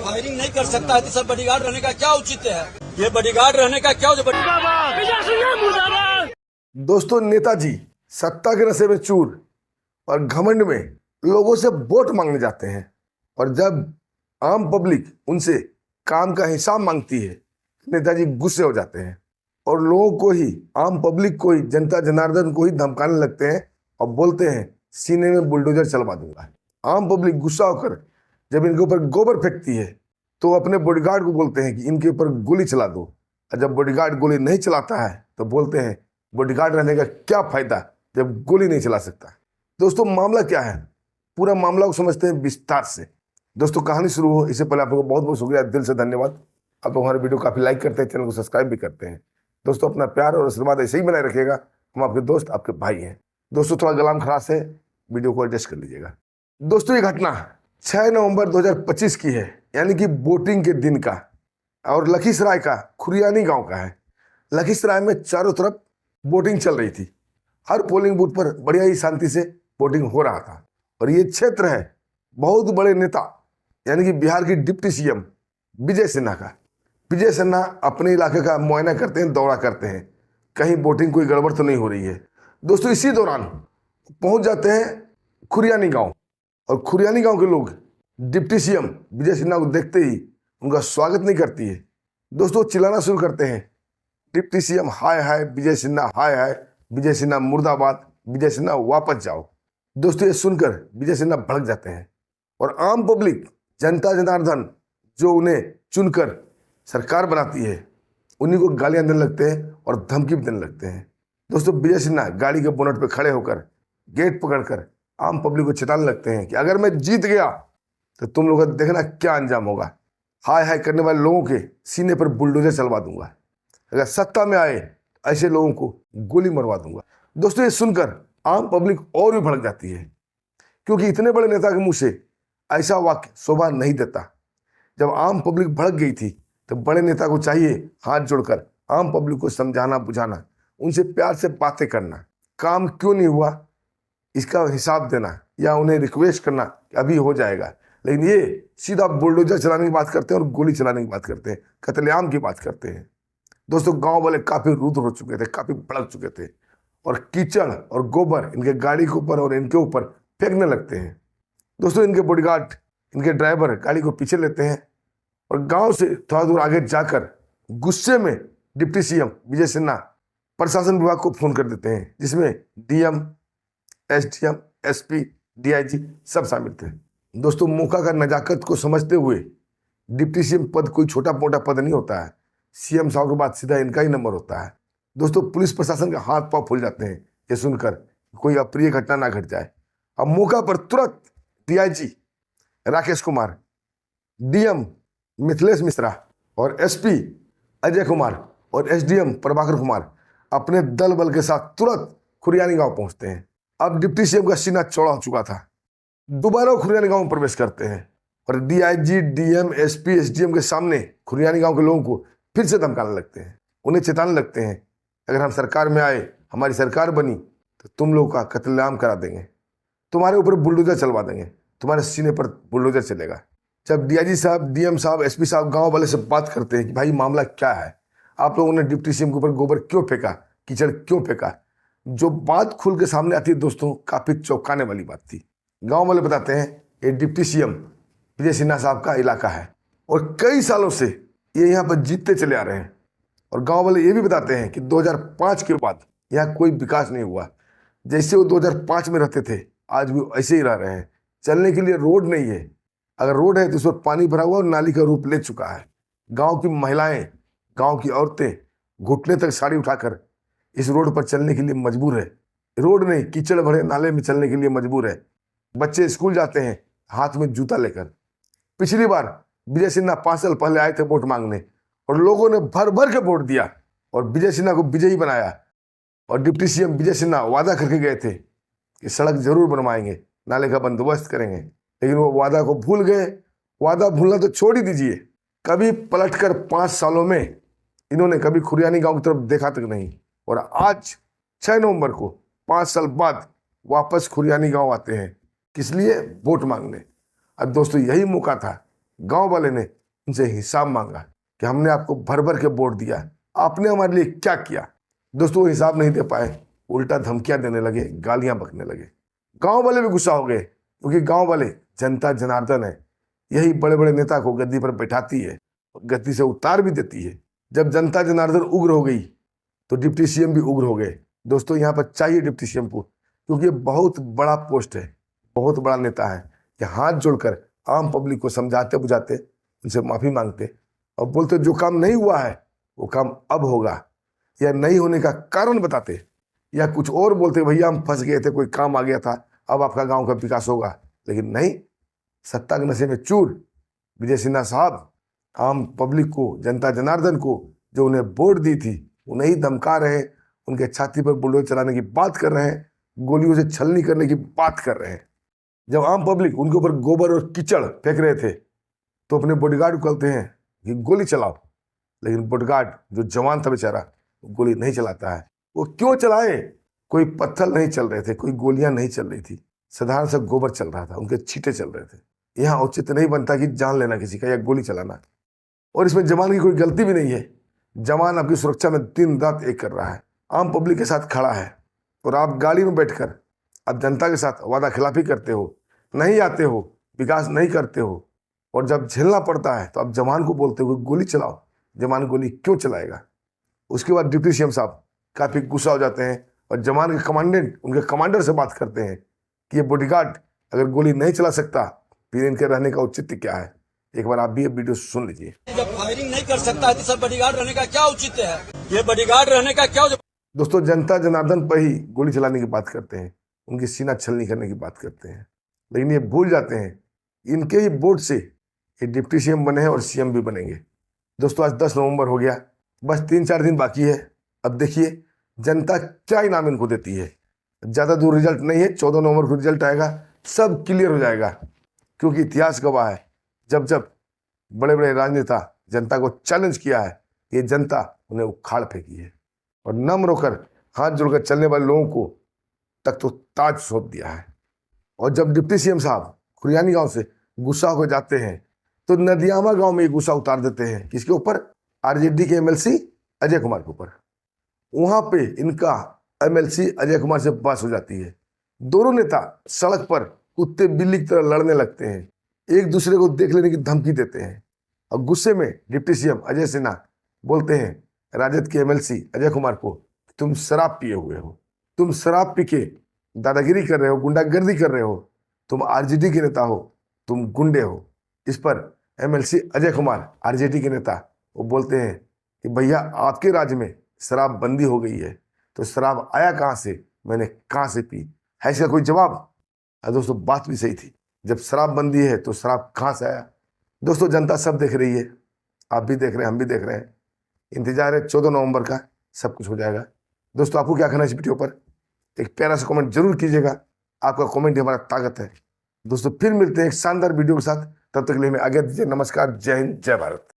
Firing नहीं कर सकता है तो सर बॉडीगार्ड रहने का क्या औचित्य है? ये बॉडीगार्ड रहने का क्या? दोस्तों, नेताजी सत्ता के नशे में चूर और घमंड में लोगों से वोट मांगने जाते हैं, और जब आम पब्लिक उनसे काम का हिसाब मांगती है नेताजी गुस्से हो जाते हैं और लोगों को ही, आम पब्लिक को ही, जनता जनार्दन को ही धमकाने लगते हैं और बोलते हैं सीने में बुलडोजर चलवा दूंगा। आम पब्लिक गुस्सा होकर जब इनके ऊपर गोबर फेंकती है तो अपने बॉडीगार्ड को बोलते हैं कि इनके ऊपर गोली चला दो, और जब बॉडीगार्ड गोली नहीं चलाता है तो बोलते हैं बॉडीगार्ड रहने का क्या फायदा जब गोली नहीं चला सकता। दोस्तों, मामला क्या है, पूरा मामला को समझते हैं विस्तार से। दोस्तों, कहानी शुरू हो इससे पहले आप लोगों को बहुत बहुत शुक्रिया, दिल से धन्यवाद। आप लोग हमारे वीडियो काफी लाइक करते हैं, चैनल को सब्सक्राइब भी करते हैं। दोस्तों, अपना प्यार और आशीर्वाद ऐसे ही बनाए रखिएगा। हम आपके दोस्त, आपके भाई हैं। दोस्तों, थोड़ा गलाम खराश है, वीडियो को एडजस्ट कर लीजिएगा। दोस्तों, ये घटना 6 नवंबर 2025 की है, यानी कि वोटिंग के दिन का, और लखीसराय का खुरियानी गांव का है। लखीसराय में चारों तरफ वोटिंग चल रही थी। हर पोलिंग बूथ पर बढ़िया ही शांति से वोटिंग हो रहा था, और ये क्षेत्र है बहुत बड़े नेता यानी कि बिहार की डिप्टी सीएम विजय सिन्हा का। विजय सिन्हा अपने इलाके का मुआयना करते हैं, दौरा करते हैं, कहीं वोटिंग कोई गड़बड़ तो नहीं हो रही है। दोस्तों, इसी दौरान पहुंच जाते हैं खुरियानी गांव, और खुरियानी गांव के लोग डिप्टी सीएम विजय सिन्हा को देखते ही उनका स्वागत नहीं करती है। दोस्तों, चिल्लाना शुरू करते हैं, डिप्टी सीएम हाय हाय विजय सिन्हा, हाय हाय विजय सिन्हा मुर्दाबाद, विजय सिन्हा वापस जाओ। दोस्तों, ये सुनकर विजय सिन्हा भड़क जाते हैं, और आम पब्लिक, जनता जनार्दन जो उन्हें चुनकर सरकार बनाती है, उन्हीं को गालियां देने लगते हैं और धमकी भी देने लगते हैं। दोस्तों, विजय सिन्हा गाड़ी के बोनट पर खड़े होकर गेट पकड़कर आम पब्लिक को चिताने लगते हैं कि अगर मैं जीत गया तो तुम लोग देखना क्या अंजाम होगा। हाय हाय करने वाले लोगों के सीने पर बुलडोजर चलवा दूंगा, अगर सत्ता में आए ऐसे लोगों को गोली मरवा दूंगा। दोस्तों, ये सुनकर आम पब्लिक और भी भड़क जाती है, क्योंकि इतने बड़े नेता के मुंह से ऐसा वाक्य शोभा नहीं देता। जब आम पब्लिक भड़क गई थी तो बड़े नेता को चाहिए हाथ जोड़कर आम पब्लिक को समझाना बुझाना, उनसे प्यार से बातें करना, काम क्यों नहीं हुआ इसका हिसाब देना, या उन्हें रिक्वेस्ट करना कि अभी हो जाएगा। लेकिन ये सीधा बुलडोजर चलाने की बात करते हैं और गोली चलाने की बात करते हैं, कत्लेआम की बात करते हैं। दोस्तों, गांव वाले काफी रुद्र हो चुके थे, काफी भड़क चुके थे, और कीचड़ और गोबर इनके गाड़ी के ऊपर और इनके ऊपर फेंकने लगते हैं। दोस्तों, इनके बॉडीगार्ड, इनके ड्राइवर गाड़ी को पीछे लेते हैं और गांव से थोड़ा दूर आगे जाकर गुस्से में डिप्टी सीएम विजय सिन्हा प्रशासन विभाग को फोन कर देते हैं, जिसमें डीएम, एसडीएम, एसपी, डीआईजी सब शामिल थे। दोस्तों, मौका का नजाकत को समझते हुए, डिप्टी सीएम पद कोई छोटा मोटा पद नहीं होता है, सीएम साहब के बाद सीधा इनका ही नंबर होता है। दोस्तों, पुलिस प्रशासन के हाथ पांव फूल जाते हैं ये सुनकर कोई अप्रिय घटना ना घट जाए। अब मौका पर तुरंत डीआईजी राकेश कुमार, डीएम मिथिलेश मिश्रा और एसपी अजय कुमार और एसडीएम प्रभाकर कुमार अपने दल बल के साथ तुरंत खुरियानी गांव पहुंचते हैं। अब डिप्टी सीएम का सीना चौड़ा हो चुका था, दोबारा खुरियानी गांव में प्रवेश करते हैं और डीआईजी, डीएम, एसपी, एसडीएम के सामने खुरियानी गांव के लोगों को फिर से धमकाने लगते हैं, उन्हें चेताने लगते हैं अगर हम सरकार में आए, हमारी सरकार बनी तो तुम लोगों का कत्लेआम करा देंगे, तुम्हारे ऊपर बुलडोजर चलवा देंगे, तुम्हारे सीने पर बुलडोजर चलेगा। जब डीआईजी साहब, डीएम साहब, एसपी साहब गांव वाले से बात करते हैं कि भाई मामला क्या है, आप लोगों ने डिप्टी सीएम के ऊपर गोबर क्यों फेंका, कीचड़ क्यों फेंका, जो बात खुल के सामने आती है दोस्तों, काफी चौंकाने वाली बात थी। गांव वाले बताते हैं ये डिप्टी सीएम विजय सिन्हा साहब का इलाका है और कई सालों से ये यहाँ पर जीतते चले आ रहे हैं, और गांव वाले ये भी बताते हैं कि 2005 के बाद यहाँ कोई विकास नहीं हुआ, जैसे वो 2005 में रहते थे आज भी ऐसे ही रह रहे हैं। चलने के लिए रोड नहीं है, अगर रोड है तो उस पर पानी भरा हुआ और नाली का रूप ले चुका है। गांव की महिलाएं, गांव की औरतें घुटने तक साड़ी उठाकर इस रोड पर चलने के लिए मजबूर है, रोड नहीं कीचड़ भरे नाले में चलने के लिए मजबूर है। बच्चे स्कूल जाते हैं हाथ में जूता लेकर। पिछली बार विजय सिन्हा 5 साल पहले आए थे वोट मांगने, और लोगों ने भर भर के वोट दिया और विजय सिन्हा को विजयी बनाया, और डिप्टी सीएम विजय सिन्हा वादा करके गए थे कि सड़क जरूर बनवाएंगे, नाले का बंदोबस्त करेंगे, लेकिन वो वादा को भूल गए। वादा भूलना तो छोड़ ही दीजिए, कभी पलटकर 5 सालों में इन्होंने कभी खुरियानी गांव की तरफ देखा तक नहीं, और आज 6 नवंबर को 5 साल बाद वापस खुरियानी गांव आते हैं, किस लिए? वोट मांगने। अब दोस्तों, यही मौका था गांव वाले ने उनसे हिसाब मांगा कि हमने आपको भर भर के वोट दिया, आपने हमारे लिए क्या किया। दोस्तों वो हिसाब नहीं दे पाए, उल्टा धमकियां देने लगे, गालियां बकने लगे। गांव वाले भी गुस्सा हो गए, क्योंकि गांव वाले जनता जनार्दन है, यही बड़े बड़े नेता को गद्दी पर बैठाती है, गद्दी से उतार भी देती है। जब जनता जनार्दन उग्र हो गई तो डिप्टी सीएम भी उग्र हो गए। दोस्तों यहाँ पर चाहिए डिप्टी सीएम को, क्योंकि ये बहुत बड़ा पोस्ट है, बहुत बड़ा नेता है, कि हाथ जोड़कर आम पब्लिक को समझाते बुझाते, उनसे माफी मांगते और बोलते जो काम नहीं हुआ है वो काम अब होगा, या नहीं होने का कारण बताते, या कुछ और बोलते भैया हम फंस गए थे, कोई काम आ गया था, अब आपका गांव का विकास होगा। लेकिन नहीं, सत्ता के नशे में चूर विजय सिन्हा साहब आम पब्लिक को, जनता जनार्दन को, जो उन्हें वोट दी थी, उन्हें ही धमका रहे हैं, उनके छाती पर बुलडोजर चलाने की बात कर रहे हैं, गोलियों से छलनी करने की बात कर रहे हैं। जब आम पब्लिक उनके ऊपर गोबर और कीचड़ फेंक रहे थे तो अपने बॉडीगार्ड को कहते हैं कि गोली चलाओ, लेकिन बॉडीगार्ड जो जवान था बेचारा, गोली नहीं चलाता है। वो क्यों चलाए? कोई पत्थर नहीं चल रहे थे, कोई गोलियां नहीं चल रही थी, साधारण सा गोबर चल रहा था, उनके छींटे चल रहे थे। यहाँ औचित्य नहीं बनता कि जान लेना किसी का या गोली चलाना, और इसमें जवान की कोई गलती भी नहीं है। जवान आपकी सुरक्षा में दिन रात एक कर रहा है, आम पब्लिक के साथ खड़ा है, और आप गाड़ी में बैठकर आप जनता के साथ वादा खिलाफी करते हो, नहीं आते हो, विकास नहीं करते हो, और जब झेलना पड़ता है तो आप जवान को बोलते हो गोली चलाओ। जवान गोली क्यों चलाएगा? उसके बाद डिप्टी सीएम साहब काफी गुस्सा हो जाते हैं और जवान के कमांडेंट, उनके कमांडर से बात करते हैं कि ये बॉडीगार्ड अगर गोली नहीं चला सकता फिर इनके रहने का औचित्य क्या है। एक बार आप भी ये वीडियो सुन लीजिए। जब फायरिंग नहीं कर सकता है तो सर बॉडीगार्ड रहने का क्या औचित्य है? ये बॉडीगार्ड रहने का क्या? दोस्तों जनता जनार्दन पर ही गोली चलाने की बात करते हैं, उनकी सीना छलनी करने की बात करते हैं, लेकिन ये भूल जाते हैं इनके ही वोट से ये डिप्टी सीएम बने हैं और सीएम भी बनेंगे। दोस्तों आज 10 नवंबर हो गया, बस 3-4 दिन बाकी है। अब देखिए जनता क्या इनाम इनको देती है। ज़्यादा दूर रिजल्ट नहीं है, 14 नवंबर को रिजल्ट आएगा, सब क्लियर हो जाएगा, क्योंकि इतिहास गवाह है जब जब बड़े बड़े राजनेता जनता को चैलेंज किया है, ये जनता उन्हें उखाड़ फेंकी है और नम्र होकर हाथ जोड़कर चलने वाले लोगों को तक तो ताज सौंप दिया है। और जब डिप्टी सीएम साहब खुरियानी गांव से गुस्सा होकर जाते हैं तो नदियामा गांव में ये गुस्सा उतार देते हैं, किसके ऊपर? आरजेडी के एमएलसी अजय कुमार के ऊपर। वहां पे इनका एमएलसी अजय कुमार से बहस हो जाती है। दोनों नेता सड़क पर कुत्ते बिल्ली की तरह लड़ने लगते हैं, एक दूसरे को देख लेने की धमकी देते हैं, और गुस्से में डिप्टी सीएम अजय सिन्हा बोलते हैं राजद के एमएलसी अजय कुमार को, तुम शराब पिए हुए हो, तुम शराब पी के दादागिरी कर रहे हो, गुंडागर्दी कर रहे हो, तुम आरजेडी के नेता हो, तुम गुंडे हो। इस पर एमएलसी अजय कुमार आरजेडी के नेता वो बोलते हैं कि भैया आपके राज्य में शराब बंदी हो गई है, तो शराब आया कहाँ से, मैंने कहाँ से पी, है इसका कोई जवाब? दोस्तों बात भी सही थी, जब शराब बंदी है तो शराब कहाँ से आया? दोस्तों जनता सब देख रही है, आप भी देख रहे हैं, हम भी देख रहे हैं, इंतजार है 14 नवंबर का, सब कुछ हो जाएगा। दोस्तों आपको क्या कहना है इस वीडियो पर? एक प्यारा सा कमेंट जरूर कीजिएगा, आपका कमेंट ही हमारा ताकत है। दोस्तों फिर मिलते हैं एक शानदार वीडियो के साथ, तब तक के लिए हमें आज्ञा दीजिए। नमस्कार, जय हिंद, जय भारत।